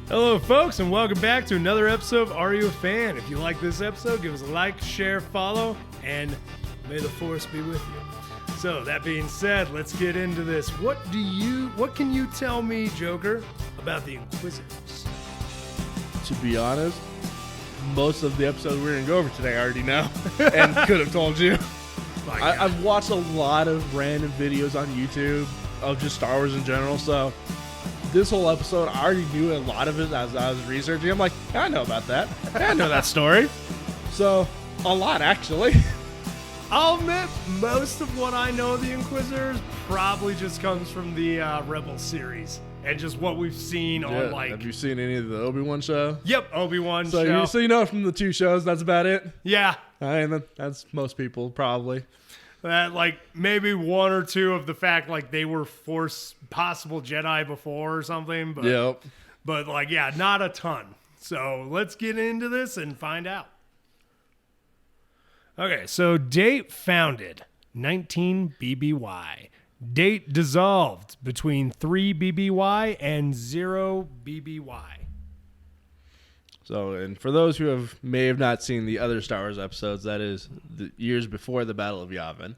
Hello, folks, and welcome back to another episode of Are You a Fan? If you like this episode, give us a like, share, follow, and may the Force be with you. So, that being said, let's get into this. What can you tell me, Joker, about the Inquisitors? To be honest, most of the episodes we're going to go over today I already know and could have told you. I've watched a lot of random videos on YouTube of just Star Wars in general, so this whole episode, I already knew a lot of it as I was researching. I'm like, I know about that. I know that story. So, a lot, actually. I'll admit, most of what I know of the Inquisitors probably just comes from the Rebel series and just what we've seen on, like... Have you seen any of the Obi-Wan show? Yep, Obi-Wan show. So you know from the two shows, that's about it? Yeah. And that's most people, probably. That, like, maybe one or two of the fact, like, they were possible Jedi before or something. But, yep. But, like, yeah, not a ton. So let's get into this and find out. Okay, so date founded, 19 BBY. Date dissolved between 3 BBY and 0 BBY. So, and for those who may have not seen the other Star Wars episodes, that is the years before the Battle of Yavin.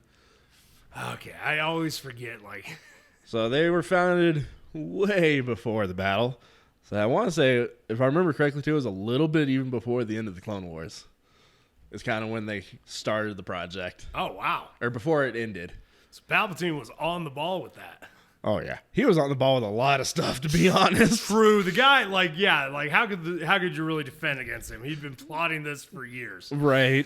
Okay, I always forget, like... So they were founded way before the battle. So I want to say, if I remember correctly, too, it was a little bit even before the end of the Clone Wars. It's kind of when they started the project. Oh, wow. Or before it ended. So Palpatine was on the ball with that. Oh, yeah. He was on the ball with a lot of stuff, to be honest. True. The guy, like, yeah, like, how could you really defend against him? He'd been plotting this for years. Right.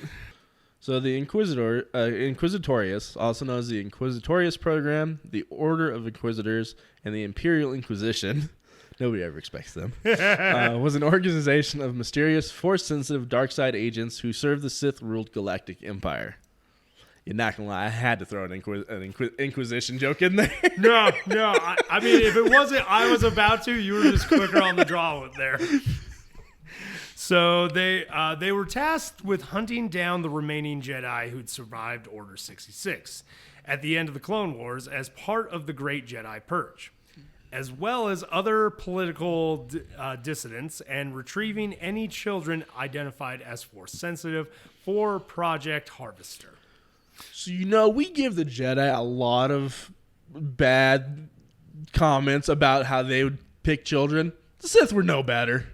So the Inquisitorius, also known as the Inquisitorius Program, the Order of Inquisitors, and the Imperial Inquisition, nobody ever expects them, was an organization of mysterious, force-sensitive dark side agents who served the Sith-ruled galactic empire. You're not gonna lie, I had to throw an Inquisition joke in there. No. I mean, if it wasn't, I was about to. You were just quicker on the draw there. So they were tasked with hunting down the remaining Jedi who'd survived Order 66 at the end of the Clone Wars as part of the Great Jedi Purge, as well as other political dissidents, and retrieving any children identified as Force-sensitive for Project Harvester. So, we give the Jedi a lot of bad comments about how they would pick children. The Sith were no better.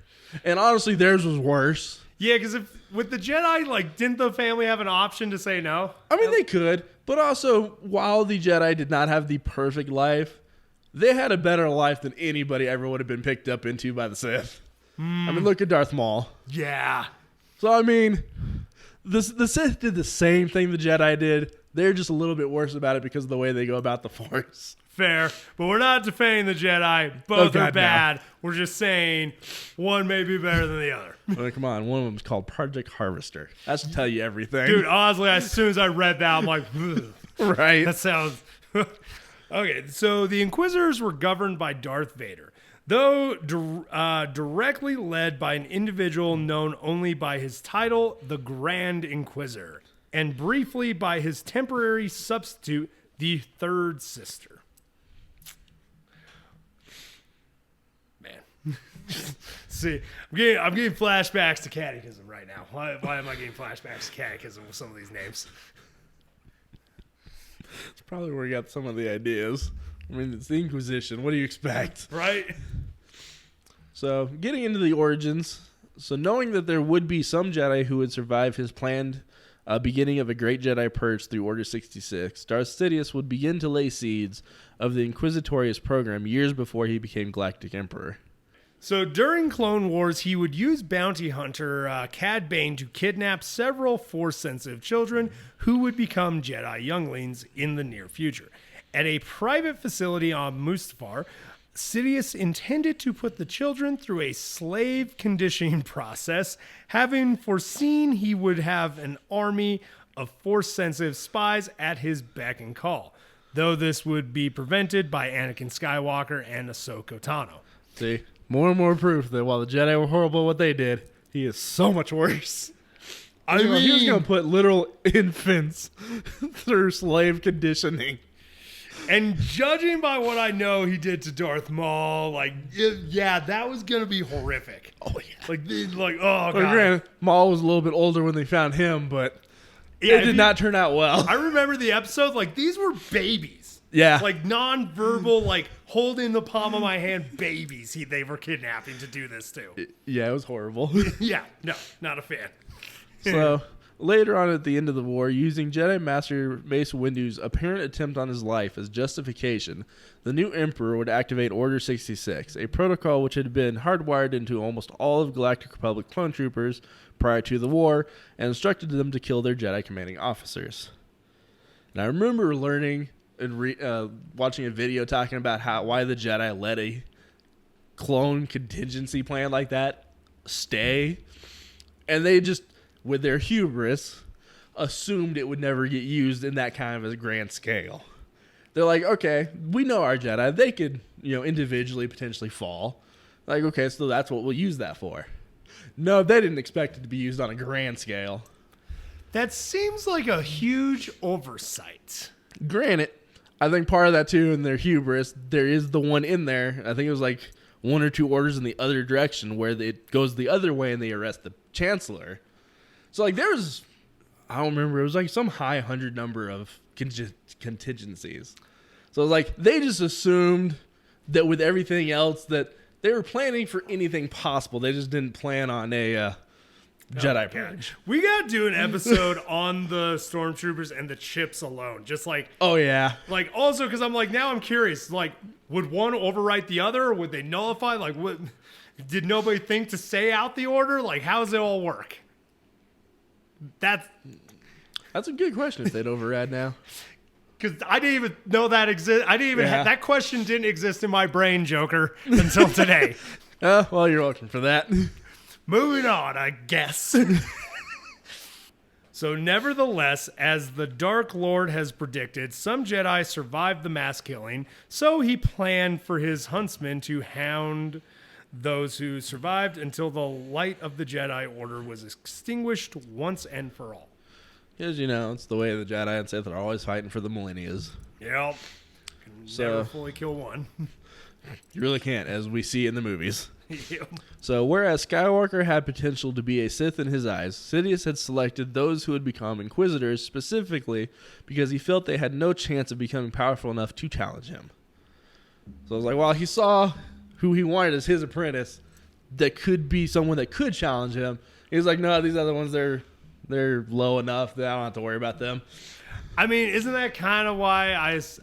And honestly, theirs was worse. Yeah, because with the Jedi, like, didn't the family have an option to say no? I mean, they could. But also, while the Jedi did not have the perfect life, they had a better life than anybody ever would have been picked up into by the Sith. I mean, look at Darth Maul. Yeah. So, I mean... The Sith did the same thing the Jedi did. They're just a little bit worse about it because of the way they go about the Force. Fair. But we're not defending the Jedi. Both are bad. No. We're just saying one may be better than the other. I mean, come on. One of them is called Project Harvester. That should tell you everything. Dude, honestly, as soon as I read that, I'm like, right. That sounds... Okay, so the Inquisitors were governed by Darth Vader, though directly led by an individual known only by his title, the Grand Inquisitor, and briefly by his temporary substitute, the Third Sister. Man. See, I'm getting flashbacks to Catechism right now. Why am I getting flashbacks to Catechism with some of these names? It's probably where you got some of the ideas. I mean, it's the Inquisition. What do you expect? Right? So, getting into the origins. So, knowing that there would be some Jedi who would survive his planned beginning of a great Jedi purge through Order 66, Darth Sidious would begin to lay seeds of the Inquisitorius program years before he became Galactic Emperor. So during Clone Wars, he would use bounty hunter Cad Bane to kidnap several Force-sensitive children who would become Jedi younglings in the near future. At a private facility on Mustafar, Sidious intended to put the children through a slave conditioning process, having foreseen he would have an army of Force-sensitive spies at his beck and call, though this would be prevented by Anakin Skywalker and Ahsoka Tano. See? More and more proof that while the Jedi were horrible at what they did, he is so much worse. I mean, he was going to put literal infants through slave conditioning. And judging by what I know he did to Darth Maul, like, yeah, that was going to be horrific. Oh, yeah. Like, oh, God. Granted, Maul was a little bit older when they found him, but Yeah, it did not turn out well. I remember the episode, like, these were babies. Yeah. Like, non-verbal, like, holding the palm of my hand babies they were kidnapping to do this to. Yeah, it was horrible. Yeah, no, not a fan. So, later on at the end of the war, using Jedi Master Mace Windu's apparent attempt on his life as justification, the new Emperor would activate Order 66, a protocol which had been hardwired into almost all of Galactic Republic clone troopers prior to the war, and instructed them to kill their Jedi commanding officers. And I remember learning and watching a video talking about why the Jedi let a clone contingency plan like that stay, and they just, with their hubris, assumed it would never get used in that kind of a grand scale. They're like, okay, we know our Jedi, they could, individually potentially fall. Like, okay, so that's what we'll use that for. No, they didn't expect it to be used on a grand scale. That seems like a huge oversight. Granted, I think part of that too, in their hubris, there is the one in there, I think it was like 1 or 2 orders in the other direction where it goes the other way and they arrest the Chancellor. So, like, there's, I don't remember, it was like some high 100 number of contingencies. So, like, they just assumed that with everything else that they were planning for anything possible. They just didn't plan on a Jedi purge. We got to do an episode on the stormtroopers and the chips alone. Just like, oh, yeah. Like, also, because I'm like, now I'm curious. Like, would one overwrite the other? Or would they nullify? Like, what? Did nobody think to say out the order? Like, how does it all work? That's a good question if they'd override now. Because I didn't even know that exists. I didn't even that question didn't exist in my brain, Joker, until today. Well, you're welcome for that. Moving on, I guess. So, nevertheless, as the Dark Lord has predicted, some Jedi survived the mass killing, so he planned for his huntsmen to hound those who survived until the light of the Jedi Order was extinguished once and for all. Because, it's the way the Jedi and Sith are always fighting for the millennias. Yep. Never fully kill one. You really can't, as we see in the movies. Yep. So, whereas Skywalker had potential to be a Sith in his eyes, Sidious had selected those who would become Inquisitors specifically because he felt they had no chance of becoming powerful enough to challenge him. So, I was like, well, he saw who he wanted as his apprentice that could be someone that could challenge him. He was like, no, these other ones, they're low enough that I don't have to worry about them. I mean, isn't that kind of why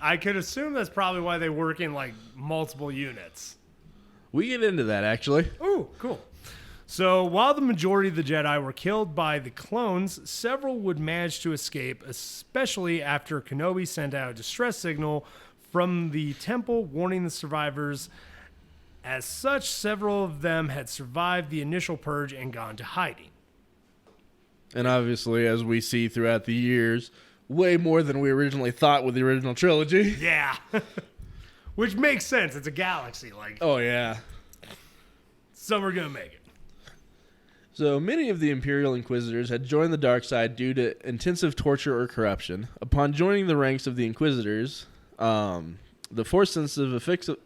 I could assume that's probably why they work in, like, multiple units? We get into that, actually. Ooh, cool. So, while the majority of the Jedi were killed by the clones, several would manage to escape, especially after Kenobi sent out a distress signal from the temple warning the survivors. As such, several of them had survived the initial purge and gone to hiding. And obviously, as we see throughout the years, way more than we originally thought with the original trilogy. Yeah. Which makes sense. It's a galaxy. Like, oh, yeah. Some are going to make it. So, many of the Imperial Inquisitors had joined the dark side due to intensive torture or corruption. Upon joining the ranks of the Inquisitors, the Force-sensitive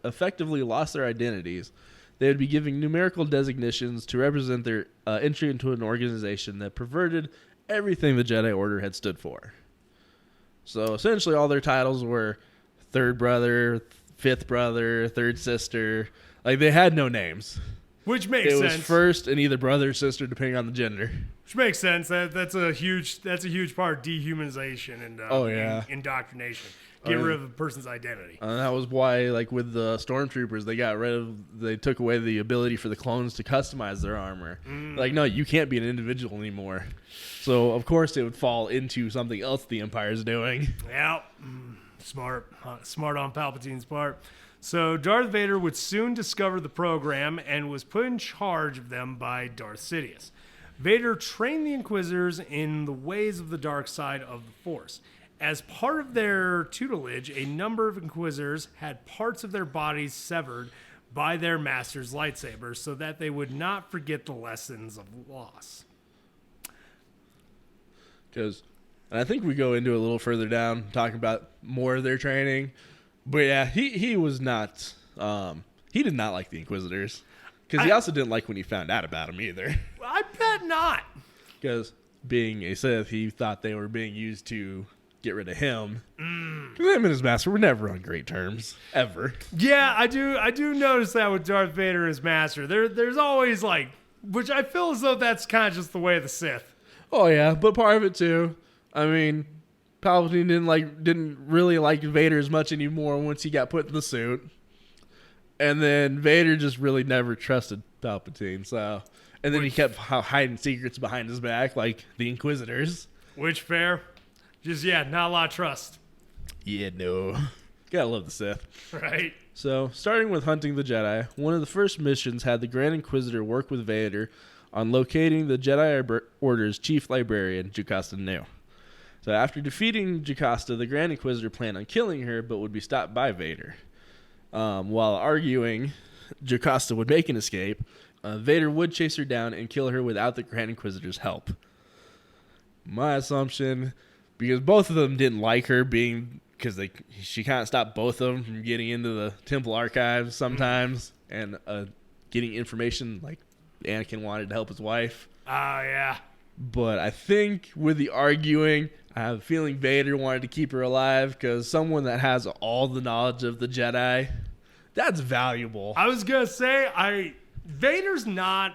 effectively lost their identities. They would be giving numerical designations to represent their entry into an organization that perverted everything the Jedi Order had stood for. So essentially all their titles were third brother, fifth brother, third sister. Like, they had no names. Which makes sense. It was first and either brother or sister, depending on the gender. Which makes sense. That's a huge part of dehumanization and indoctrination. Get rid of a person's identity. That was why, like, with the stormtroopers, they took away the ability for the clones to customize their armor. Like, no, you can't be an individual anymore. So, of course, it would fall into something else the Empire's doing. Yeah. Smart on Palpatine's part. So, Darth Vader would soon discover the program and was put in charge of them by Darth Sidious. Vader trained the Inquisitors in the ways of the dark side of the Force. As part of their tutelage, a number of Inquisitors had parts of their bodies severed by their master's lightsabers so that they would not forget the lessons of loss. And I think we go into a little further down, talking about more of their training. But yeah, he was not. He did not like the Inquisitors because he also didn't like when he found out about them either. I bet not. Because being a Sith, he thought they were being used to get rid of him. Him and his master were never on great terms, ever. Yeah, I do notice that with Darth Vader and his master. There's always like, which I feel as though that's kind of just the way of the Sith. Oh yeah, but part of it too. I mean, Palpatine didn't really like Vader as much anymore once he got put in the suit. And then Vader just really never trusted Palpatine. So, and then he kept hiding secrets behind his back, like the Inquisitors. Which fair? Just not a lot of trust. Yeah, no. Gotta love the Sith. Right. So, starting with hunting the Jedi, one of the first missions had the Grand Inquisitor work with Vader on locating the Jedi Order's chief librarian, Jocasta Nu. So, after defeating Jocasta, the Grand Inquisitor planned on killing her, but would be stopped by Vader. While arguing, Jocasta would make an escape. Vader would chase her down and kill her without the Grand Inquisitor's help. My assumption, because both of them didn't like her because she kind of stopped both of them from getting into the temple archives sometimes and getting information like Anakin wanted to help his wife. Oh, yeah. But I think with the arguing, I have a feeling Vader wanted to keep her alive because someone that has all the knowledge of the Jedi, that's valuable. I was going to say, Vader's not,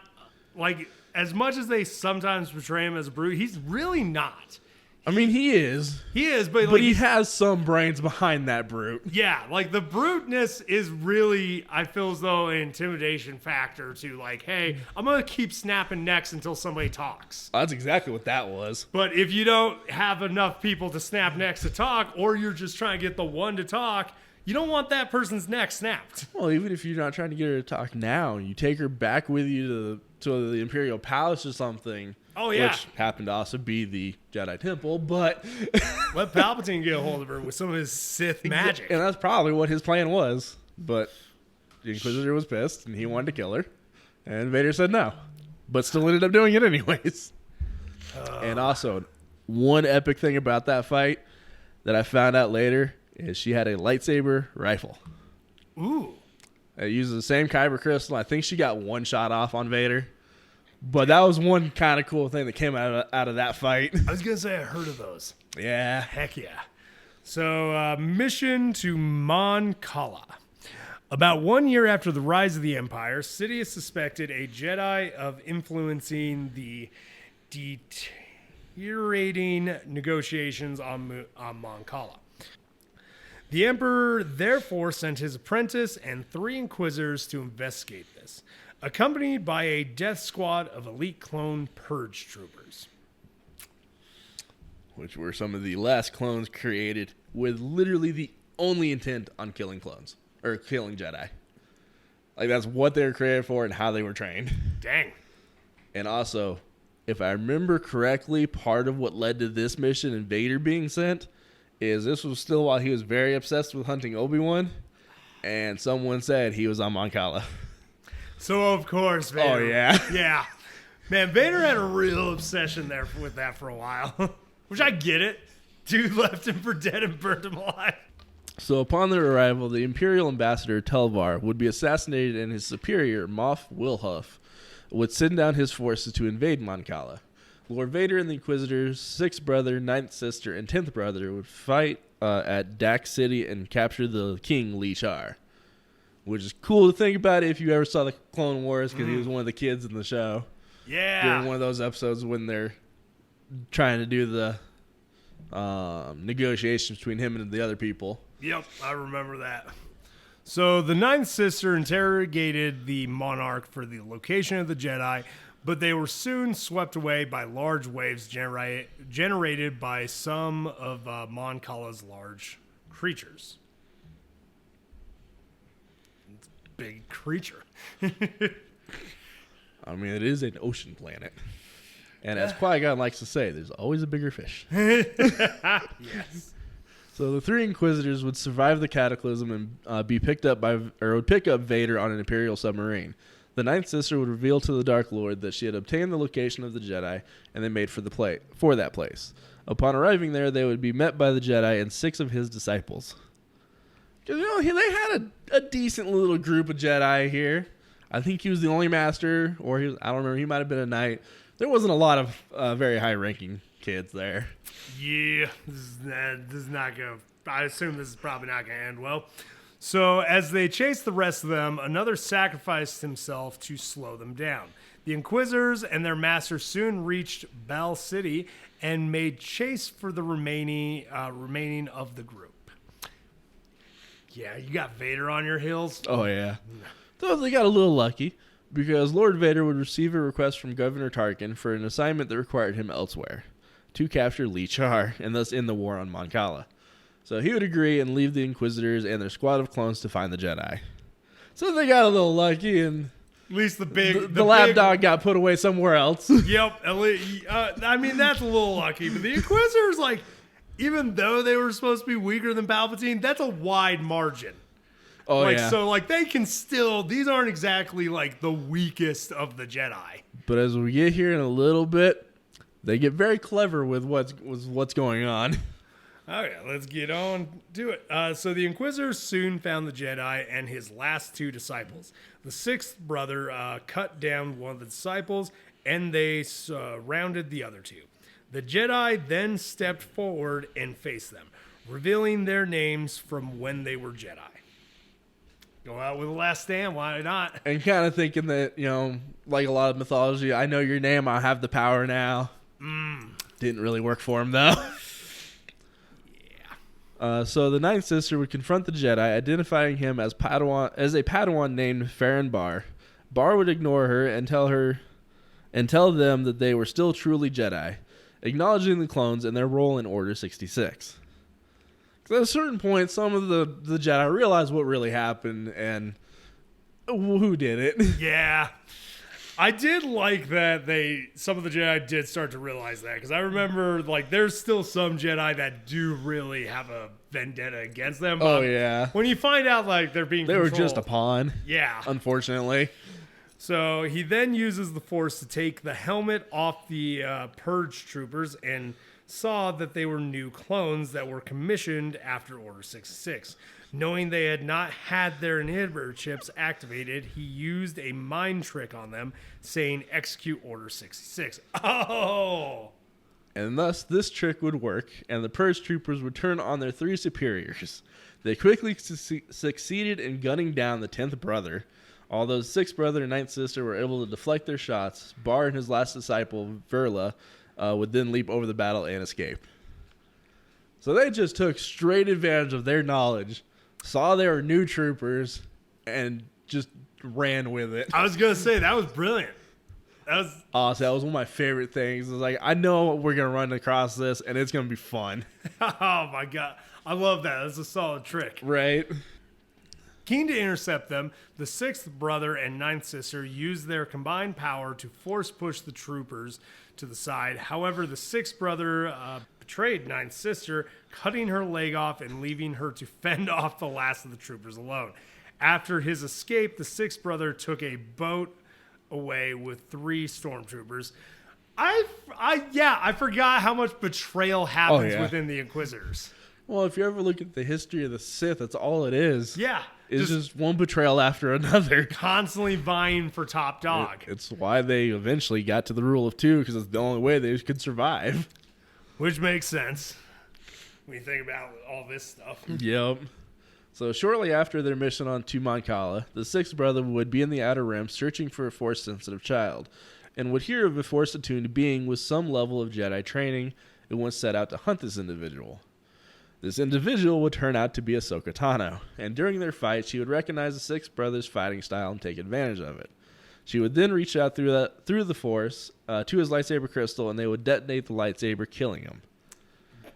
like, as much as they sometimes portray him as a brute, he's really not. I mean, he is. He is, but he has some brains behind that brute. Yeah, like the bruteness is really, I feel as though, an intimidation factor to like, hey, I'm going to keep snapping necks until somebody talks. That's exactly what that was. But if you don't have enough people to snap necks to talk, or you're just trying to get the one to talk, you don't want that person's neck snapped. Well, even if you're not trying to get her to talk now, you take her back with you to the Imperial Palace or something. Oh, yeah. Which happened to also be the Jedi Temple, but... Let Palpatine get a hold of her with some of his Sith magic. And that's probably what his plan was. But the Inquisitor was pissed, and he wanted to kill her. And Vader said no. But still ended up doing it anyways. And also, one epic thing about that fight that I found out later is she had a lightsaber rifle. Ooh. It uses the same kyber crystal. I think she got one shot off on Vader. But that was one kind of cool thing that came out of that fight. I was going to say I heard of those. Yeah. Heck yeah. So, mission to Mon Cala. About 1 year after the rise of the Empire, Sidious suspected a Jedi of influencing the deteriorating negotiations on Mon Cala. The Emperor therefore sent his apprentice and 3 Inquisitors to investigate this, accompanied by a death squad of elite clone purge troopers. Which were some of the last clones created with literally the only intent on killing clones. Or killing Jedi. Like, that's what they were created for and how they were trained. Dang. And also, if I remember correctly, part of what led to this mission and Vader being sent is this was still while he was very obsessed with hunting Obi-Wan. And someone said he was on Mon Cala. So, of course, Vader. Oh, yeah. Yeah. Man, Vader had a real obsession there with that for a while. Which I get it. Dude left him for dead and burned him alive. So upon their arrival, the Imperial Ambassador Telvar would be assassinated and his superior, Moff Wilhuff, would send down his forces to invade Mon Cala. Lord Vader and the Inquisitors' 6th brother, 9th sister, and 10th brother would fight at Dak City and capture the king, Li Char. Which is cool to think about if you ever saw the Clone Wars, because he was one of the kids in the show. Yeah. During one of those episodes when they're trying to do the negotiations between him and the other people. Yep, I remember that. So the 9th sister interrogated the monarch for the location of the Jedi, but they were soon swept away by large waves generated by some of Mon Cala's large creatures. It's a big creature. I mean, it is an ocean planet. And as Qui-Gon likes to say, there's always a bigger fish. Yes. So the 3 Inquisitors would survive the cataclysm and would pick up Vader on an Imperial submarine. The 9th sister would reveal to the Dark Lord that she had obtained the location of the Jedi, and they made for that place. Upon arriving there, they would be met by the Jedi and 6 of his disciples. Because, they had a decent little group of Jedi here. I think he was the only master, or I don't remember, he might have been a knight. There wasn't a lot of very high-ranking kids there. Yeah, this is not going to... I assume this is probably not going to end well. So as they chased the rest of them, another sacrificed himself to slow them down. The Inquisitors and their master soon reached Bal City and made chase for the remaining of the group. Yeah, you got Vader on your heels. Oh, yeah. So they got a little lucky because Lord Vader would receive a request from Governor Tarkin for an assignment that required him elsewhere, to capture Lee Char and thus end the war on Mon Cala. So he would agree and leave the Inquisitors and their squad of clones to find the Jedi. So they got a little lucky, and at least the lapdog got put away somewhere else. Yep. I mean, that's a little lucky, but the Inquisitors, like, even though they were supposed to be weaker than Palpatine, that's a wide margin. Oh, like, yeah. So, like, they can still... These aren't exactly, like, the weakest of the Jedi. But as we get here in a little bit, they get very clever with what's going on. Okay, let's get on to it. So the Inquisitors soon found the Jedi and his last two disciples. The sixth brother cut down one of the disciples, and they surrounded the other two. The Jedi then stepped forward and faced them, revealing their names from when they were Jedi. Go out with a last stand, why not? And kind of thinking that, like a lot of mythology, I know your name, I have the power now. Didn't really work for him, though. So the ninth sister would confront the Jedi, identifying him as a Padawan named Farron Bar. Bar would ignore her and tell them that they were still truly Jedi, acknowledging the clones and their role in Order 66. At a certain point, some of the Jedi realized what really happened and who did it. Yeah. I did like that some of the Jedi did start to realize that, because I remember, like, there's still some Jedi that do really have a vendetta against them. Oh, yeah. When you find out, like, they were just a pawn. Yeah. Unfortunately. So he then uses the Force to take the helmet off the Purge troopers and saw that they were new clones that were commissioned after Order 66. Knowing they had not had their inhibitor chips activated, he used a mind trick on them, saying, "Execute Order 66. Oh! And thus, this trick would work, and the Purge troopers would turn on their three superiors. They quickly succeeded in gunning down the 10th brother. Although the 6th brother and 9th sister were able to deflect their shots, Bar and his last disciple, Verla, would then leap over the battle and escape. So they just took straight advantage of their knowledge, saw they were new troopers, and just ran with it. I was going to say, that was brilliant. Honestly, that was one of my favorite things. It was like, I know we're going to run across this, and it's going to be fun. Oh, my God. I love that. That's a solid trick. Right. Keen to intercept them, the 6th brother and 9th sister used their combined power to force push the troopers to the side. However, the 6th brother betrayed 9th sister, cutting her leg off and leaving her to fend off the last of the troopers alone. After his escape, the 6th brother took a boat away with 3 stormtroopers. I forgot how much betrayal happens within the Inquisitors. Well, if you ever look at the history of the Sith, that's all it is. Yeah. It's just one betrayal after another. Constantly vying for top dog. It's why they eventually got to the rule of 2, because it's the only way they could survive. Which makes sense when you think about all this stuff. Yep. So shortly after their mission on Mon Cala, the 6th brother would be in the Outer Rim searching for a Force-sensitive child, and would hear of a Force-attuned being with some level of Jedi training, and once set out to hunt this individual. This individual would turn out to be Ahsoka Tano, and during their fight, she would recognize the 6th brother's fighting style and take advantage of it. She would then reach out through the Force to his lightsaber crystal, and they would detonate the lightsaber, killing him.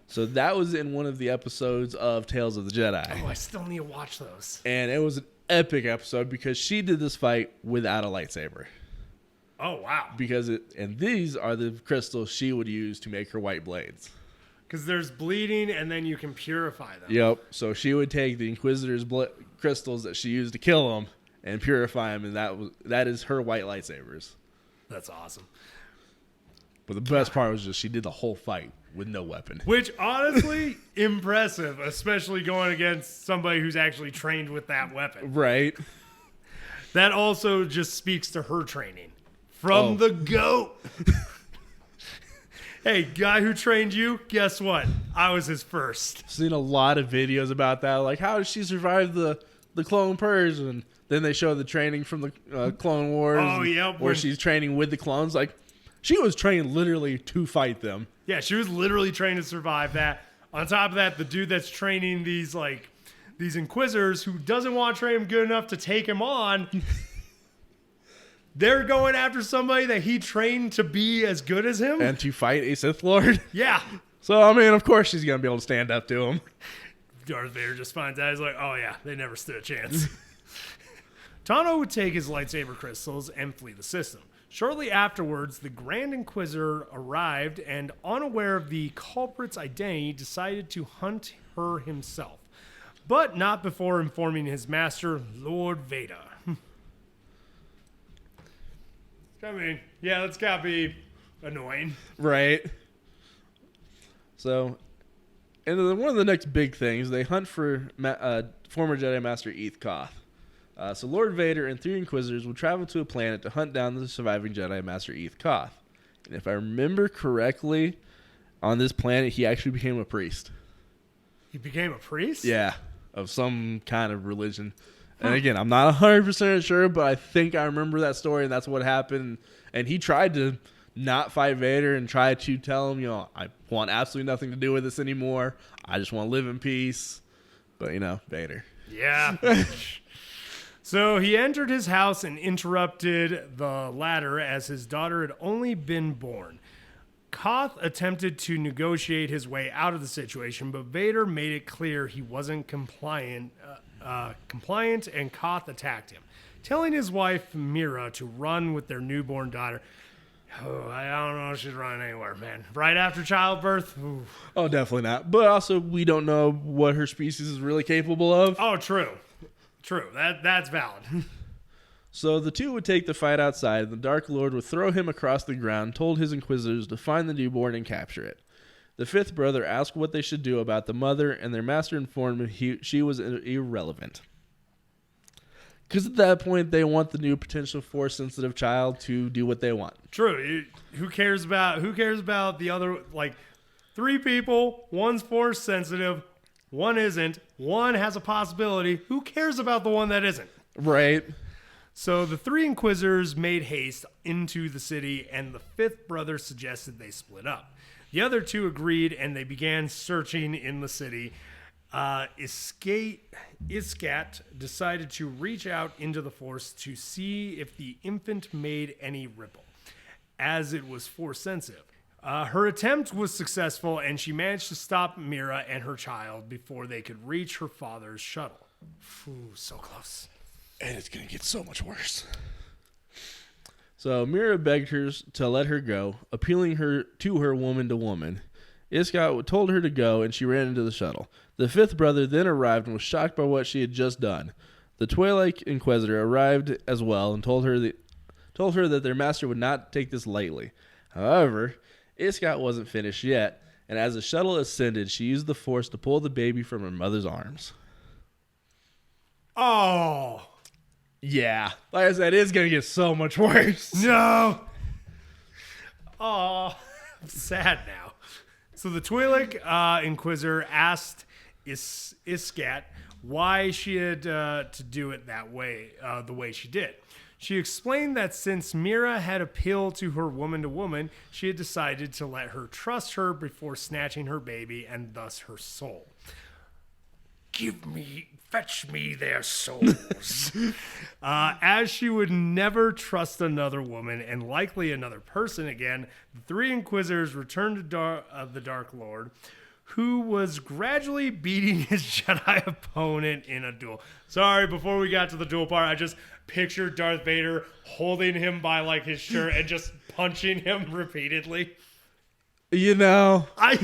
So that was in one of the episodes of Tales of the Jedi. Oh, I still need to watch those. And it was an epic episode because she did this fight without a lightsaber. Oh, wow. And these are the crystals she would use to make her white blades. Because there's bleeding, and then you can purify them. Yep. So she would take the Inquisitor's crystals that she used to kill them and purify them, and that is her white lightsabers. That's awesome. But the best part was just she did the whole fight with no weapon. Which, honestly, impressive, especially going against somebody who's actually trained with that weapon. Right. That also just speaks to her training. From the GOAT. Hey, guy who trained you, guess what? I was his first. Seen a lot of videos about that. Like, how did she survive the Clone Purge? And then they show the training from the Clone Wars. Oh, yeah. Where she's training with the clones. Like, she was trained literally to fight them. Yeah, she was literally trained to survive that. On top of that, the dude that's training these Inquisitors who doesn't want to train him good enough to take him on, they're going after somebody that he trained to be as good as him. And to fight a Sith Lord. Yeah. So, I mean, of course she's going to be able to stand up to him. Darth Vader just finds out. He's like, oh, yeah, they never stood a chance. Tano would take his lightsaber crystals and flee the system. Shortly afterwards, the Grand Inquisitor arrived and, unaware of the culprit's identity, decided to hunt her himself. But not before informing his master, Lord Vader. I mean, yeah, that's gotta be annoying. Right. So, and then one of the next big things, they hunt for former Jedi Master Eth Koth. So Lord Vader and 3 Inquisitors will travel to a planet to hunt down the surviving Jedi Master Eth Koth. And if I remember correctly, on this planet, he actually became a priest. He became a priest? Yeah, of some kind of religion. And again, I'm not 100% sure, but I think I remember that story, and that's what happened. And he tried to not fight Vader and try to tell him, I want absolutely nothing to do with this anymore. I just want to live in peace. But, Vader. Yeah. So he entered his house and interrupted the latter as his daughter had only been born. Koth attempted to negotiate his way out of the situation, but Vader made it clear he wasn't compliant, and Koth attacked him, telling his wife Mira to run with their newborn daughter. Oh, I don't know if she's running anywhere, man. Right after childbirth? Ooh. Oh, definitely not. But also, we don't know what her species is really capable of. Oh, true. True. That's valid. So the two would take the fight outside, and the Dark Lord would throw him across the ground, told his Inquisitors to find the newborn and capture it. The 5th brother asked what they should do about the mother, and their master informed him she was irrelevant. Because at that point, they want the new potential Force-sensitive child to do what they want. True. Who cares about the other, 3 people, one's Force-sensitive, one isn't, one has a possibility. Who cares about the one that isn't? Right. So the 3 Inquisitors made haste into the city, and the 5th brother suggested they split up. The other 2 agreed, and they began searching in the city. Iskat decided to reach out into the Force to see if the infant made any ripple, as it was Force sensitive. Her attempt was successful, and she managed to stop Mira and her child before they could reach her father's shuttle. Ooh, so close. And it's going to get so much worse. So Mira begged her to let her go, appealing to her woman to woman. Iskat told her to go, and she ran into the shuttle. The 5th brother then arrived and was shocked by what she had just done. The Twi'lek Inquisitor arrived as well and told her that their master would not take this lightly. However, Iskat wasn't finished yet, and as the shuttle ascended, she used the Force to pull the baby from her mother's arms. Oh. Yeah. Like I said, it's going to get so much worse. No. Oh, I'm sad now. So the Twi'lek Inquisitor asked Iskat why she had to do it that way, the way she did. She explained that since Mira had appealed to her woman to woman, she had decided to let her trust her before snatching her baby and thus her soul. Fetch me their souls. As she would never trust another woman and likely another person again, the 3 Inquisitors returned to the Dark Lord, who was gradually beating his Jedi opponent in a duel. Sorry, before we got to the duel part, I just pictured Darth Vader holding him by his shirt and just punching him repeatedly. I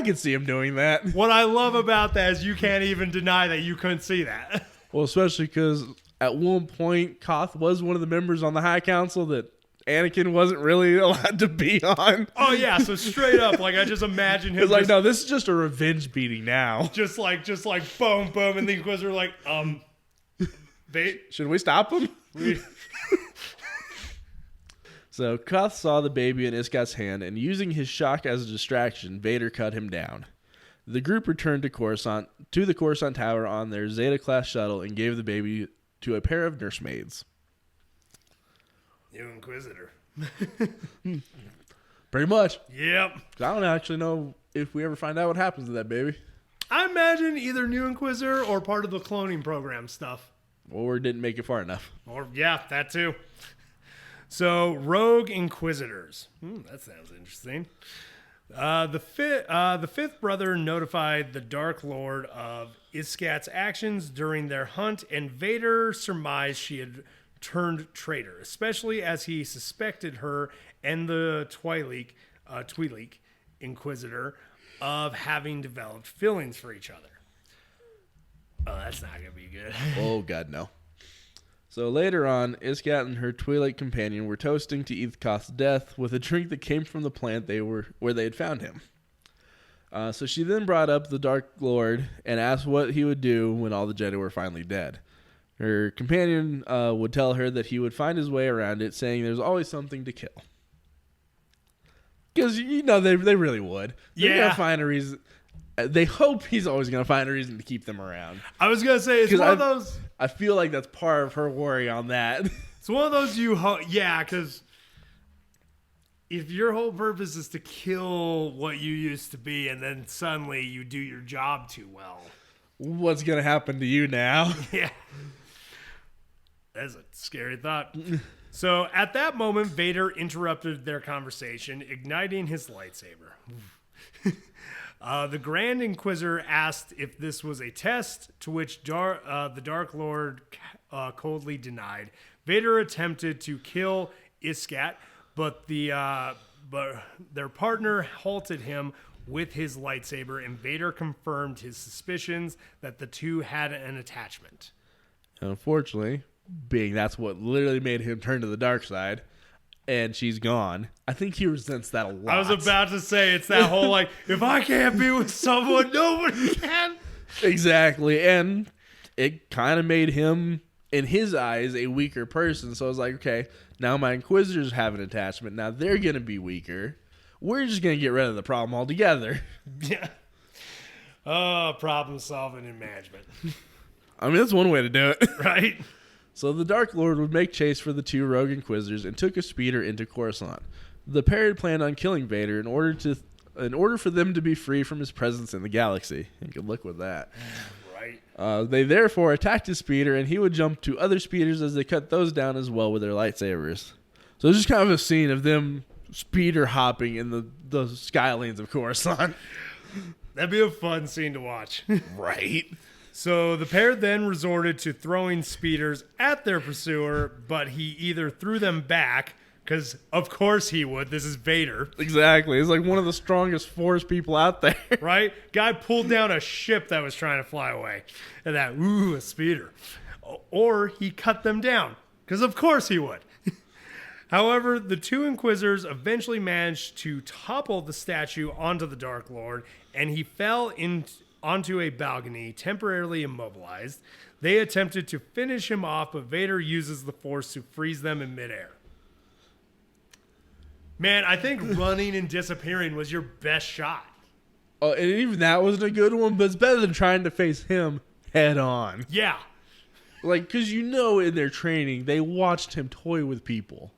could see him doing that. What I love about that is you can't even deny that you couldn't see that. Well, especially because at one point, Koth was one of the members on the High Council that Anakin wasn't really allowed to be on. Oh yeah, so straight up, like I just imagine him. It's like, no, this is just a revenge beating now. Just like boom, boom, and the Inquisitor like, should we stop him? So Koth saw the baby in Iskat's hand, and using his shock as a distraction, Vader cut him down. The group returned to the Coruscant Tower on their Zeta-class shuttle and gave the baby to a pair of nursemaids. New Inquisitor. Pretty much. Yep. I don't actually know if we ever find out what happens to that baby. I imagine either New Inquisitor or part of the cloning program stuff. Or didn't make it far enough. Or, yeah, that too. So, Rogue Inquisitors. That sounds interesting. The fifth brother notified the Dark Lord of Iskat's actions during their hunt, and Vader surmised she had turned traitor, especially as he suspected her and the Twi'lek Inquisitor of having developed feelings for each other. Oh, that's not going to be good. Oh, God, no. So later on, Iskat and her Twi'lek companion were toasting to Koth's death with a drink that came from the plant where they had found him. So she then brought up the Dark Lord and asked what he would do when all the Jedi were finally dead. Her companion would tell her that he would find his way around it, saying there's always something to kill. Because, they really would. They're going to find a reason. They hope he's always going to find a reason to keep them around. I was going to say, it's one of those... I feel like that's part of her worry on that. It's one of those because if your whole purpose is to kill what you used to be and then suddenly you do your job too well. What's going to happen to you now? Yeah. That's a scary thought. So at that moment, Vader interrupted their conversation, igniting his lightsaber. The Grand Inquisitor asked if this was a test, to which the Dark Lord coldly denied. Vader attempted to kill Iskat, but their partner halted him with his lightsaber, and Vader confirmed his suspicions that the two had an attachment. Unfortunately, being that's what literally made him turn to the dark side, and she's gone, I think he resents that a lot. I was about to say, it's that whole, like, if I can't be with someone, nobody can. Exactly, and it kind of made him, in his eyes, a weaker person. So I was like, okay, now my Inquisitors have an attachment. Now they're going to be weaker. We're just going to get rid of the problem altogether. Yeah. Oh, problem solving and management. I mean, that's one way to do it. Right? So the Dark Lord would make chase for the two rogue Inquisitors and took a speeder into Coruscant. The pair had planned on killing Vader in order for them to be free from his presence in the galaxy. And good luck with that. Right. They therefore attacked his speeder, and he would jump to other speeders as they cut those down as well with their lightsabers. So it's just kind of a scene of them speeder hopping in the skylanes of Coruscant. That'd be a fun scene to watch. Right. So the pair then resorted to throwing speeders at their pursuer, but he either threw them back, because of course he would. This is Vader. Exactly. He's like one of the strongest Force people out there. Right? Guy pulled down a ship that was trying to fly away. And that, a speeder. Or he cut them down, because of course he would. However, the two Inquisitors eventually managed to topple the statue onto the Dark Lord, and he fell onto a balcony, temporarily immobilized. They attempted to finish him off, but Vader uses the Force to freeze them in midair. Man, I think running and disappearing was your best shot. Oh, and even that wasn't a good one, but it's better than trying to face him head on. Yeah. Like, because in their training, they watched him toy with people.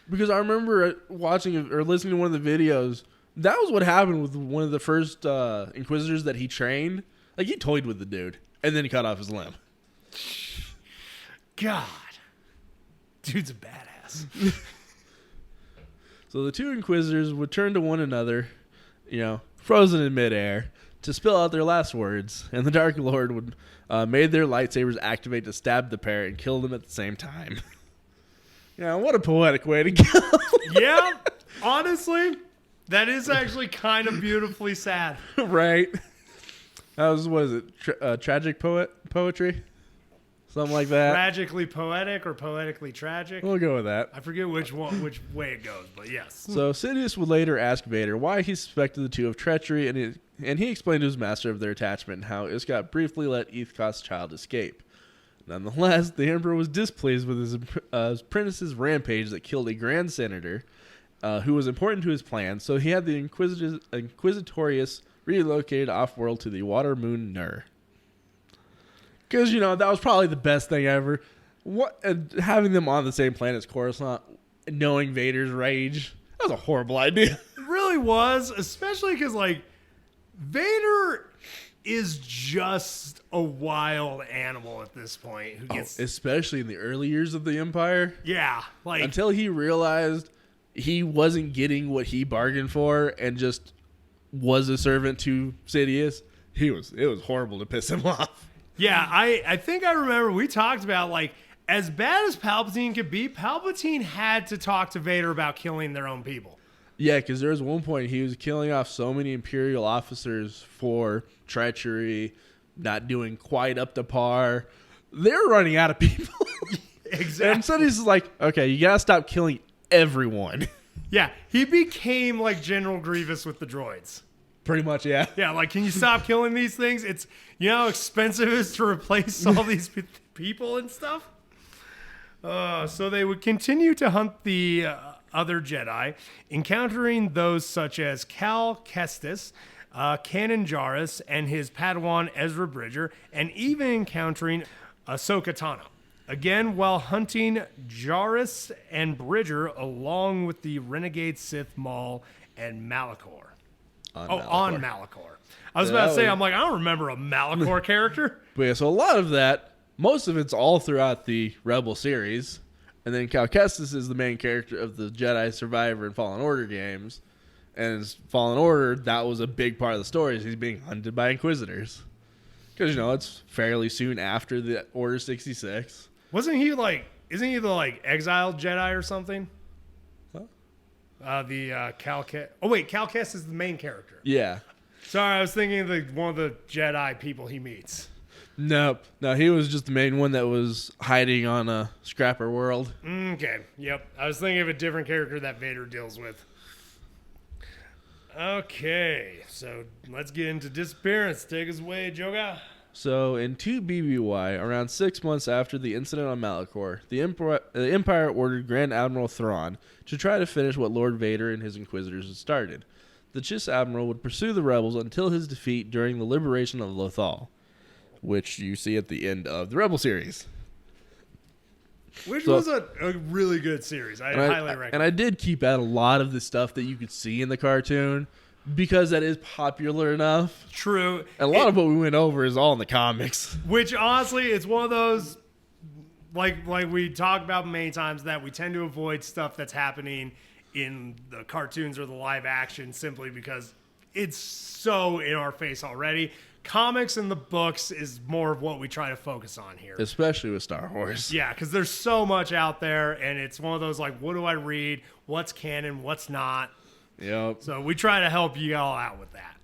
Because I remember watching or listening to one of the videos. That was what happened with one of the first Inquisitors that he trained. Like, he toyed with the dude and then he cut off his limb. God. Dude's a badass. So the two Inquisitors would turn to one another, frozen in midair, to spill out their last words. And the Dark Lord would made their lightsabers activate to stab the pair and kill them at the same time. What a poetic way to go. Yeah, honestly, that is actually kind of beautifully sad. Right. That was, what is it, tragic poetry? Something like that. Tragically poetic or poetically tragic. We'll go with that. I forget which way it goes, but yes. So Sidious would later ask Vader why he suspected the two of treachery, and he explained to his master of their attachment and how Iskat briefly let Ethkot's child escape. Nonetheless, the Emperor was displeased with his apprentice's rampage that killed a Grand Senator who was important to his plan, so he had the Inquisitorius relocated off-world to the water moon Nur. Because, that was probably the best thing ever. Having them on the same planet as Coruscant, knowing Vader's rage, that was a horrible idea. It really was, especially because, Vader is just a wild animal at this point. Who gets, especially in the early years of the Empire. Yeah. Until he realized he wasn't getting what he bargained for and just was a servant to Sidious, it was horrible to piss him off. Yeah, I think I remember we talked about, as bad as Palpatine could be, Palpatine had to talk to Vader about killing their own people. Yeah, because there was one point he was killing off so many Imperial officers for treachery, not doing quite up to par. They're running out of people. Exactly. And Sidious is like, okay, you gotta stop killing everyone. Yeah, he became like General Grievous with the droids. Pretty much, yeah. Yeah, can you stop killing these things? It's, how expensive it is to replace all these people and stuff? So they would continue to hunt the other Jedi, encountering those such as Cal Kestis, Kanan Jarrus, and his Padawan Ezra Bridger, and even encountering Ahsoka Tano. Again, while hunting Jarrus and Bridger along with the renegade Sith Maul and Malachor. On Malachor. I was about to say, I don't remember a Malachor character. But yeah, so a lot of that, most of it's all throughout the Rebel series. And then Cal Kestis is the main character of the Jedi Survivor and Fallen Order games. And in Fallen Order, that was a big part of the story, is he's being hunted by Inquisitors. Because, it's fairly soon after the Order 66. Isn't he the exiled Jedi or something? Cal Kestis is the main character. Yeah. Sorry, I was thinking of one of the Jedi people he meets. Nope. No, he was just the main one that was hiding on a Scrapper world. Okay. Yep. I was thinking of a different character that Vader deals with. Okay. So let's get into disappearance. Take us away, Joga. So in 2 BBY, around 6 months after the incident on Malachor, the Empire ordered Grand Admiral Thrawn to try to finish what Lord Vader and his Inquisitors had started. The Chiss Admiral would pursue the rebels until his defeat during the liberation of Lothal, which you see at the end of the Rebel series. Which was a really good series. I highly recommend. And I did keep out a lot of the stuff that you could see in the cartoon, because that is popular enough. True. And a lot of what we went over is all in the comics. Which, honestly, it's one of those, like we talked about many times, that we tend to avoid stuff that's happening in the cartoons or the live action simply because it's so in our face already. Comics and the books is more of what we try to focus on here. Especially with Star Wars. Yeah, because there's so much out there, and it's one of those, what do I read? What's canon? What's not? Yep. So we try to help you all out with that.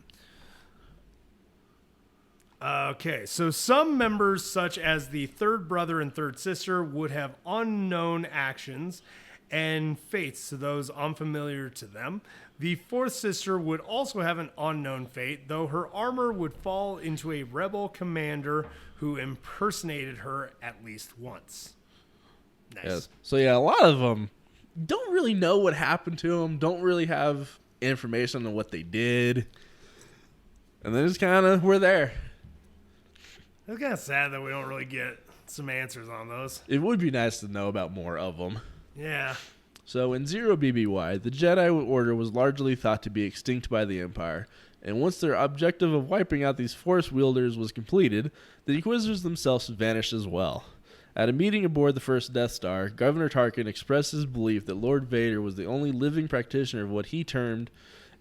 Okay, so some members, such as the third brother and third sister, would have unknown actions and fates to those unfamiliar to them. The fourth sister would also have an unknown fate, though her armor would fall into a rebel commander who impersonated her at least once. Nice. Yes. So yeah, a lot of them don't really know what happened to them, don't really have information on what they did, and then just kind of we're there. It's kind of sad that we don't really get some answers on those. It would be nice to know about more of them. Yeah. So in 0 BBY, the Jedi Order was largely thought to be extinct by the Empire, and once their objective of wiping out these Force wielders was completed, the Inquisitors themselves vanished as well. At a meeting aboard the first Death Star, Governor Tarkin expressed his belief that Lord Vader was the only living practitioner of what he termed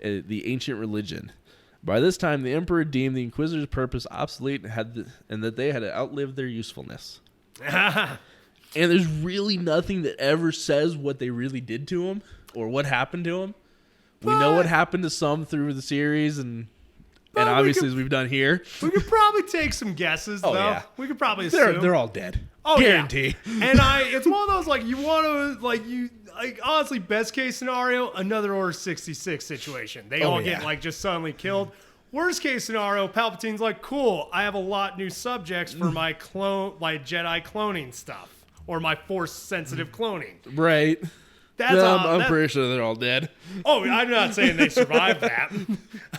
the ancient religion. By this time, the Emperor deemed the Inquisitors' purpose obsolete and that they had outlived their usefulness. And there's really nothing that ever says what they really did to him or what happened to him. We know what happened to some through the series and And obviously, as we've done here, we could probably take some guesses, though. yeah. We could probably assume. they're all dead. Oh, Guarantee. Yeah. And it's one of those, like, you want to, honestly, best case scenario, another Order 66 situation. They all get, just suddenly killed. Worst case scenario, Palpatine's like, cool, I have a lot new subjects for my Jedi cloning stuff. Or my Force-sensitive cloning. Right. I'm pretty sure they're all dead. Oh, I'm not saying they survived that.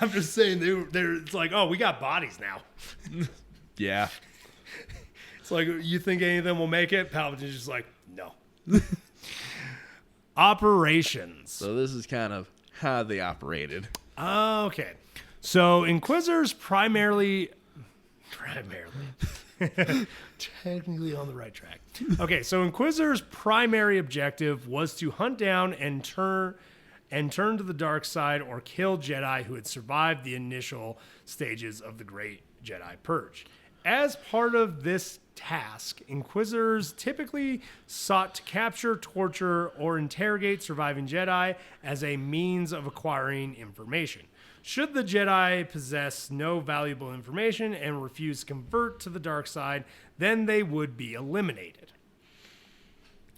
I'm just saying it's like, oh, we got bodies now. Yeah. It's like, you think any of them will make it? Palpatine's just like, no. Operations. So this is kind of how they operated. Okay. So Inquisitors primarily technically on the right track. Okay, so Inquisitor's primary objective was to hunt down and turn to the dark side or kill Jedi who had survived the initial stages of the Great Jedi Purge. As part of this task, Inquisitors typically sought to capture, torture, or interrogate surviving Jedi as a means of acquiring information. Should the Jedi possess no valuable information and refuse to convert to the dark side, then they would be eliminated.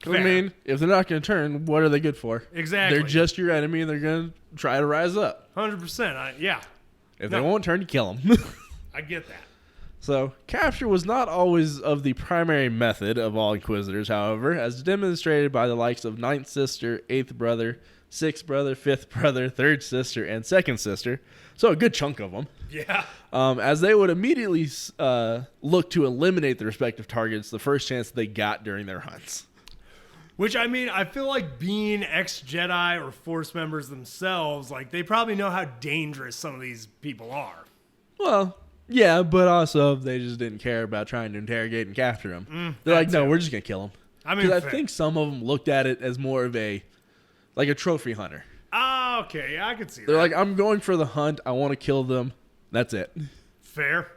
Fair. I mean, if they're not going to turn, what are they good for? Exactly. They're just your enemy, and they're going to try to rise up. 100%. Yeah. If they won't turn, you kill them. I get that. So, capture was not always of the primary method of all Inquisitors, however, as demonstrated by the likes of Ninth Sister, Eighth Brother, Sixth Brother, Fifth Brother, Third Sister, and Second Sister. So a good chunk of them. Yeah. As they would immediately look to eliminate the respective targets the first chance they got during their hunts. Which, I mean, I feel like being ex-Jedi or Force members themselves, like, they probably know how dangerous some of these people are. Well, yeah, but also they just didn't care about trying to interrogate and capture them. They're like, no, we're just going to kill them. I mean, I think some of them looked at it as more of a trophy hunter. Ah, okay. Yeah, I could see that. They're like, I'm going for the hunt. I want to kill them. That's it. Fair.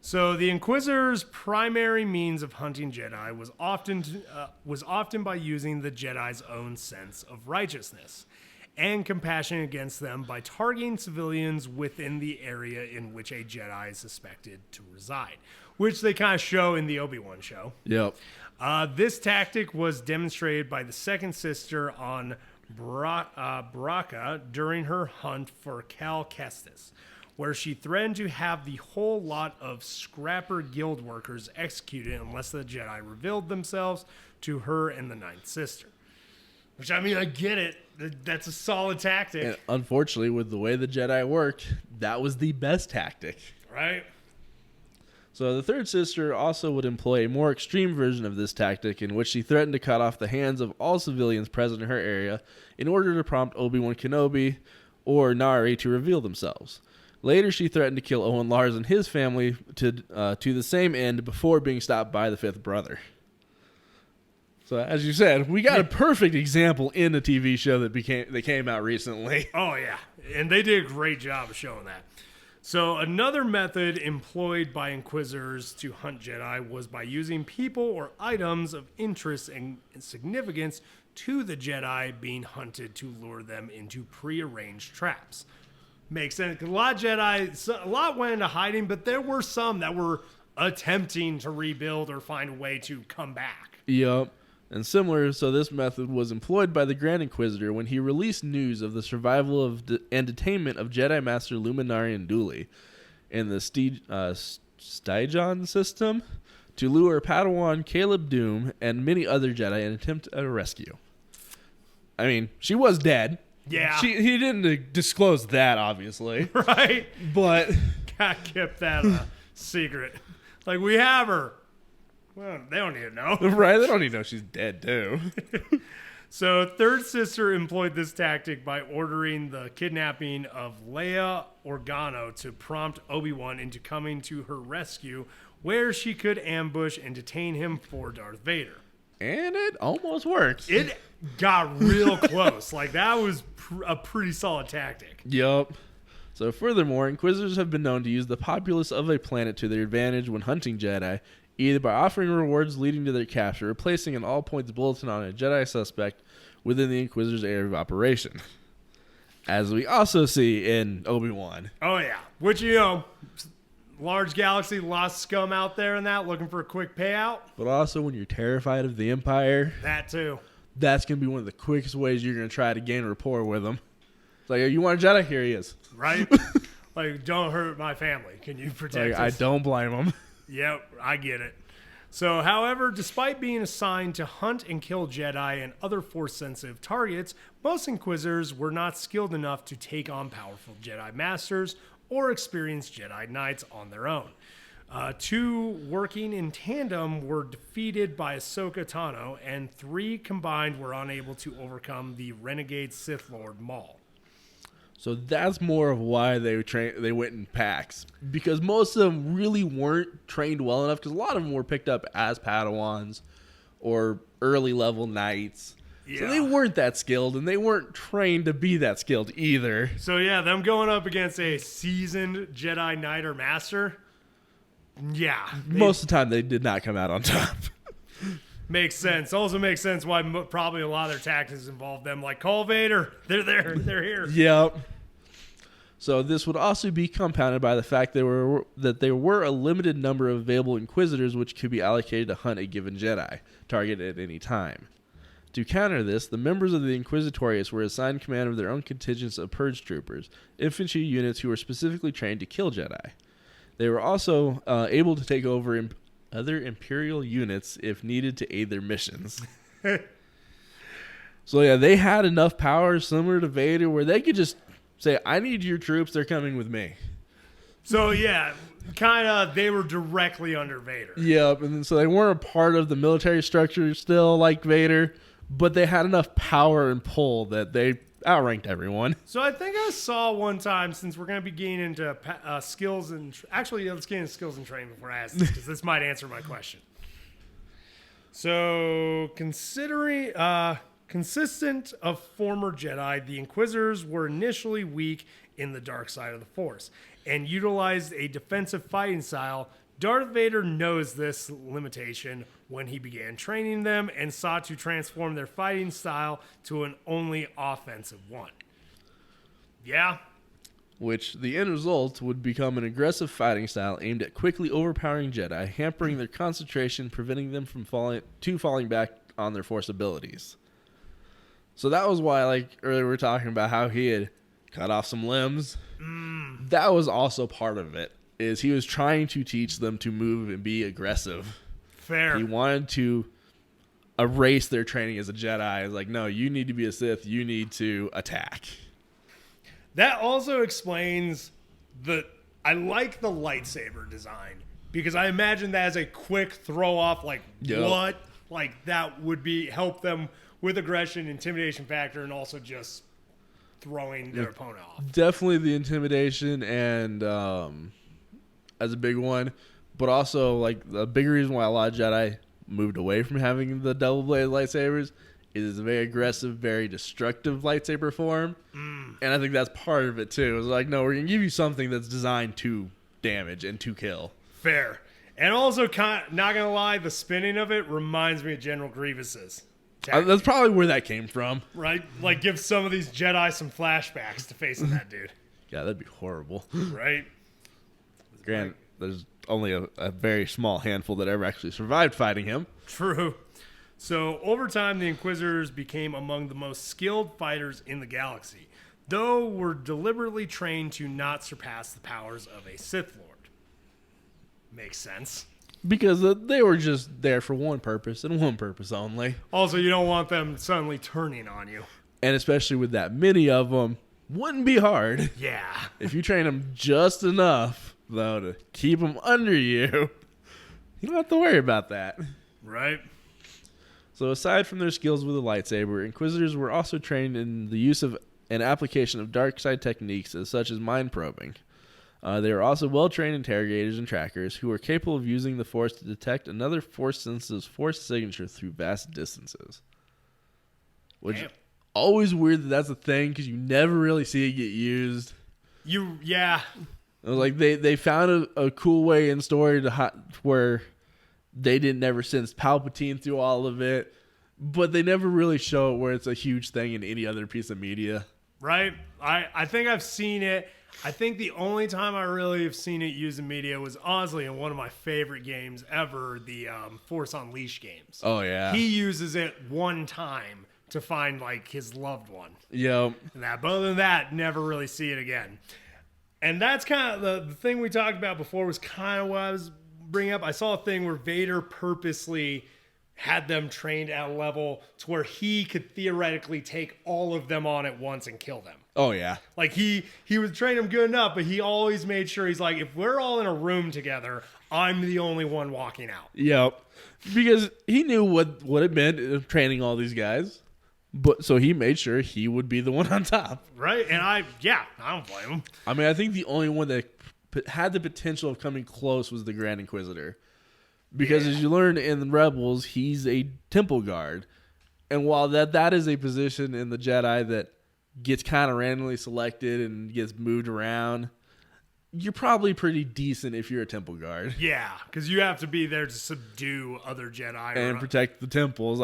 So the Inquisitor's primary means of hunting Jedi was often by using the Jedi's own sense of righteousness and compassion against them by targeting civilians within the area in which a Jedi is suspected to reside, which they kind of show in the Obi-Wan show. Yep. This tactic was demonstrated by the Second Sister on Braca during her hunt for Cal Kestis, where she threatened to have the whole lot of Scrapper Guild workers executed unless the Jedi revealed themselves to her and the Ninth Sister. Which, I mean, I get it. That's a solid tactic. And unfortunately, with the way the Jedi worked, that was the best tactic. Right? So the Third Sister also would employ a more extreme version of this tactic in which she threatened to cut off the hands of all civilians present in her area in order to prompt Obi-Wan Kenobi or Nari to reveal themselves. Later, she threatened to kill Owen Lars and his family to the same end before being stopped by the Fifth Brother. So, as you said, we got a perfect example in a TV show that came out recently. Oh, yeah. And they did a great job of showing that. So another method employed by Inquisitors to hunt Jedi was by using people or items of interest and significance to the Jedi being hunted to lure them into prearranged traps. Makes sense. 'Cause a lot of Jedi, a lot went into hiding, but there were some that were attempting to rebuild or find a way to come back. Yep. And similar, so this method was employed by the Grand Inquisitor when he released news of the survival and detainment of Jedi Master Luminarian Dooley in the Stygion system to lure Padawan Caleb Doom and many other Jedi in an attempt at a rescue. I mean, she was dead. Yeah. He didn't disclose that, obviously. Right? But God kept that a secret. Like, we have her. Well, they don't need to know. Right? They don't even know she's dead, too. So, Third Sister employed this tactic by ordering the kidnapping of Leia Organa to prompt Obi-Wan into coming to her rescue, where she could ambush and detain him for Darth Vader. And it almost worked. It got real close. Like, that was a pretty solid tactic. Yup. So, furthermore, Inquisitors have been known to use the populace of a planet to their advantage when hunting Jedi, either by offering rewards leading to their capture or placing an all-points bulletin on a Jedi suspect within the Inquisitor's area of operation. As we also see in Obi-Wan. Oh, yeah. Which, large galaxy, lost scum out there and that, looking for a quick payout. But also when you're terrified of the Empire. That, too. That's going to be one of the quickest ways you're going to try to gain rapport with them. It's like, you want a Jedi? Here he is. Right? Like, don't hurt my family. Can you protect us? I don't blame him. Yep, I get it. So, however, despite being assigned to hunt and kill Jedi and other Force-sensitive targets, most Inquisitors were not skilled enough to take on powerful Jedi Masters or experienced Jedi Knights on their own. Two working in tandem were defeated by Ahsoka Tano, and three combined were unable to overcome the renegade Sith Lord Maul. So that's more of why they went in packs. Because most of them really weren't trained well enough. Because a lot of them were picked up as Padawans or early level knights. Yeah. So they weren't that skilled, and they weren't trained to be that skilled either. So yeah, them going up against a seasoned Jedi Knight or Master, yeah. Most of the time they did not come out on top. Makes sense. Also makes sense why probably a lot of their tactics involve them like, call Vader. They're there. They're here. Yep. So this would also be compounded by the fact that there were a limited number of available Inquisitors which could be allocated to hunt a given Jedi target at any time. To counter this, the members of the Inquisitorius were assigned command of their own contingents of Purge Troopers, infantry units who were specifically trained to kill Jedi. They were also able to take over other Imperial units if needed to aid their missions. So yeah, they had enough power similar to Vader where they could just say, I need your troops, they're coming with me. So yeah, kind of they were directly under Vader. Yep, and so they weren't a part of the military structure still like Vader, but they had enough power and pull that they outranked everyone. So I think I saw one time, since we're going to be getting into skills and... Actually, let's get into skills and training before I ask this, because this might answer my question. So, considering... consistent of former Jedi, the Inquisitors were initially weak in the dark side of the Force and utilized a defensive fighting style. Darth Vader knows this limitation when he began training them and sought to transform their fighting style to an only offensive one. Yeah. Which the end result would become an aggressive fighting style aimed at quickly overpowering Jedi, hampering their concentration, preventing them from falling back on their Force abilities. So that was why, like earlier we were talking about how he had cut off some limbs. That was also part of it, is he was trying to teach them to move and be aggressive. Fair. He wanted to erase their training as a Jedi. It's like, no, you need to be a Sith. You need to attack. That also explains I like the lightsaber design, because I imagine that as a quick throw off, like, yep. What? Like, that would help them with aggression, intimidation factor, and also just throwing their opponent off. Definitely the intimidation and as a big one, but also like the big reason why a lot of Jedi moved away from having the double-bladed lightsabers is a very aggressive, very destructive lightsaber form, and I think that's part of it too. It's like, no, we're gonna give you something that's designed to damage and to kill. Fair, and also not gonna lie, the spinning of it reminds me of General Grievous's. That's probably where that came from. Right? Like, give some of these Jedi some flashbacks to facing that dude. Yeah, that'd be horrible. Right? Granted, there's only a very small handful that ever actually survived fighting him. True. So, over time, the Inquisitors became among the most skilled fighters in the galaxy, though were deliberately trained to not surpass the powers of a Sith Lord. Makes sense. Because they were just there for one purpose and one purpose only. Also, you don't want them suddenly turning on you. And especially with that many of them, wouldn't be hard. Yeah. If you train them just enough, though, to keep them under you, you don't have to worry about that. Right. So aside from their skills with the lightsaber, Inquisitors were also trained in the use of and application of dark side techniques such as mind probing. They were also well-trained interrogators and trackers who were capable of using the Force to detect another Force-sensitive Force signature through vast distances. Which always weird that that's a thing, because you never really see it get used. Yeah. It was like they found a cool way in story where they didn't never sense Palpatine through all of it, but they never really show it where it's a huge thing in any other piece of media. right? I think I've seen it. I think the only time I really have seen it used in media was honestly in one of my favorite games ever, the Force Unleashed games. Oh, yeah. He uses it one time to find like his loved one. Yep. But other than that, never really see it again. And that's kind of the thing we talked about before was kind of what I was bringing up. I saw a thing where Vader purposely had them trained at a level to where he could theoretically take all of them on at once and kill them. Oh, yeah. Like he would train them good enough, but he always made sure he's like, if we're all in a room together, I'm the only one walking out. Yep. Because he knew what it meant of training all these guys. But so he made sure he would be the one on top. Right. And I don't blame him. I mean, I think the only one that had the potential of coming close was the Grand Inquisitor. Because as you learn in the Rebels, he's a temple guard. And while that is a position in the Jedi that gets kind of randomly selected and gets moved around, you're probably pretty decent if you're a temple guard. Yeah, because you have to be there to subdue other Jedi. And protect the temples.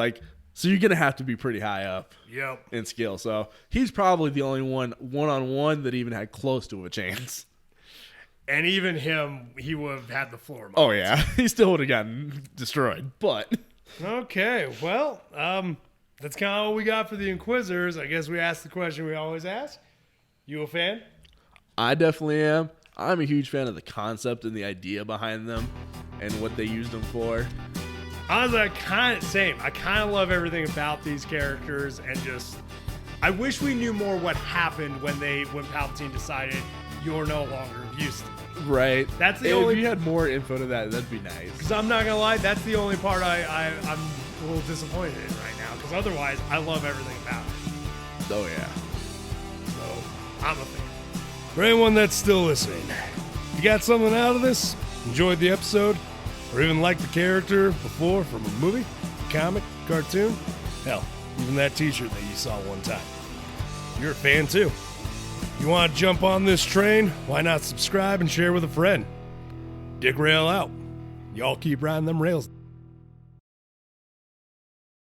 So you're going to have to be pretty high up in skill. So he's probably the only one-on-one that even had close to a chance. And even him, he would have had the floor. Oh, yeah. He still would have gotten destroyed. But okay, well, that's kind of all we got for the Inquisitors. I guess we asked the question we always ask. You a fan? I definitely am. I'm a huge fan of the concept and the idea behind them and what they used them for. Honestly, I kind of love everything about these characters, and just I wish we knew more what happened when Palpatine decided you're no longer of use to me. Right. That's the if only. If you had more info to that, that'd be nice. Because I'm not gonna lie, that's the only part I'm a little disappointed in right now. Because otherwise, I love everything about it. Oh yeah. So I'm a fan. For anyone that's still listening, if you got something out of this, enjoyed the episode, or even liked the character before from a movie, comic, cartoon, hell, even that t-shirt that you saw one time, you're a fan too. You want to jump on this train? Why not subscribe and share with a friend? d-rael out. Y'all keep riding them rails.